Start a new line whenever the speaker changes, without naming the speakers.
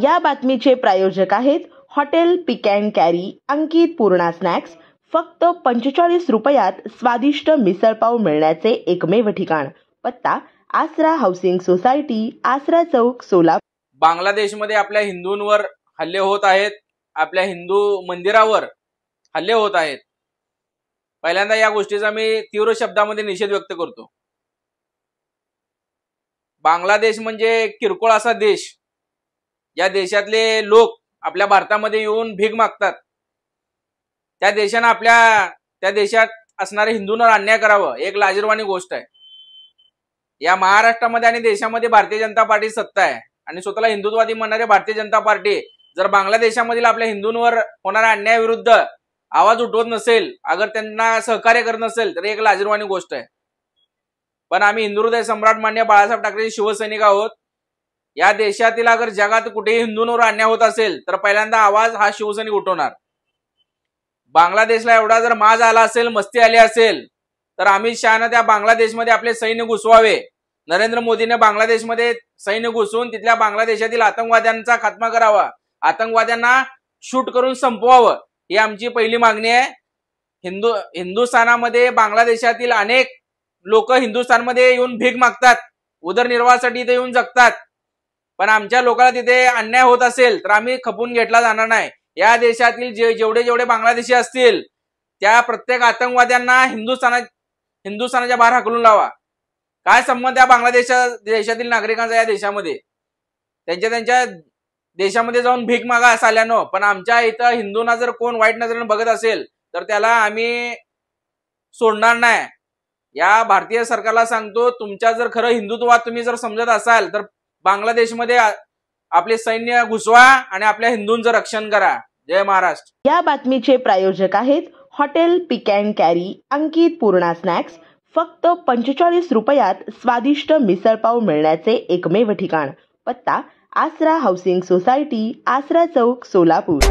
या बातमीचे प्रायोजक आहेत hotel pick and carry Ankit Purna snacks. फक्त 45 रुपयात स्वादिष्ट मिसळपाव मिळण्याचे एकमेव ठिकाण। पत्ता आसरा हाऊसिंग सोसायटी, आसरा चौक, सोलापूर।
बांगलादेशमध्ये आपल्या हिंदूंवर हल्ले होत आहेत, आपल्या हिंदू मंदिरावर हल्ले होत आहेत। पहिल्यांदा या गोष्टीचा मी तीव्र शब्दामध्ये निषेध व्यक्त करतो। बांगलादेश म्हणजे किरकोळ असा देश, या देशातले लोक आपल्या भारतामध्ये येऊन भीक मागतात। त्या देशात असणारे हिंदूंवर अन्याय करावं एक लाजिरवाणी गोष्ट आहे। या महाराष्ट्रामध्ये आणि देशामध्ये भारतीय जनता पार्टी सत्ता आहे आणि स्वतःला हिंदुत्ववादी म्हणणारे भारतीय जनता पार्टी जर बांगलादेशामधील आपल्या हिंदूंवर होणाऱ्या अन्यायाविरुद्ध आवाज उठवत नसेल, अगर त्यांना सहकार्य करत नसेल, तर एक लाजिरवाणी गोष्ट आहे। पण आम्ही हिंदू हृदय सम्राट मान्य बाळासाहेब ठाकरेंचे शिवसैनिक आहोत। या देशातील अगर जगात कुठेही हिंदूंवर अन्याय होत असेल तर पहिल्यांदा आवाज हा शिवसैनिक उठवणार। बांगलादेशला एवढा जर माज आला असेल, मस्ती आली असेल, तर अमित शहाने त्या बांगलादेशमध्ये आपले सैन्य घुसवावे। नरेंद्र मोदीने बांगलादेशमध्ये सैन्य घुसून तिथल्या बांगलादेशातील आतंकवाद्यांचा खात्मा करावा, आतंकवाद्यांना शूट करून संपवावं, ही आमची पहिली मागणी आहे। हिंदुस्थानामध्ये बांगलादेशातील अनेक लोक हिंदुस्थानमध्ये येऊन भीक मागतात, उदरनिर्वाहासाठी इथे येऊन जगतात। पण आमच्या लोकांना तिथे अन्याय होत असेल तर आम्ही खपून घेतला जाणार नाही। या देशातील जेवढे बांगलादेशी असतील त्या प्रत्येक आतंकवाद्यांना हिंदुस्थानाच्या बाहेर हाकलून लावा। काय संबंध या देशातील नागरिकांचा या देशामध्ये? त्यांच्या देशामध्ये जाऊन भीक मागा साल्यानो। पण आमच्या इथं हिंदूंना जर कोण वाईट नजरेने बघत असेल तर त्याला आम्ही सोडणार नाही। या भारतीय सरकारला सांगतो, तुमच्या जर खरं हिंदुत्वात तुम्ही जर समजत असाल तर बांगलादेशमध्ये आपले सैन्य घुसवा आणि आपल्या हिंदूंचं रक्षण करा। जय महाराष्ट्र।
या बातमीचे प्रायोजक आहेत hotel pick and carry Ankit Purna snacks. फक्त 45 रुपयात स्वादिष्ट मिसळपाव मिळण्याचे एकमेव ठिकाण। पत्ता आसरा हाऊसिंग सोसायटी, आसरा चौक, सोलापूर।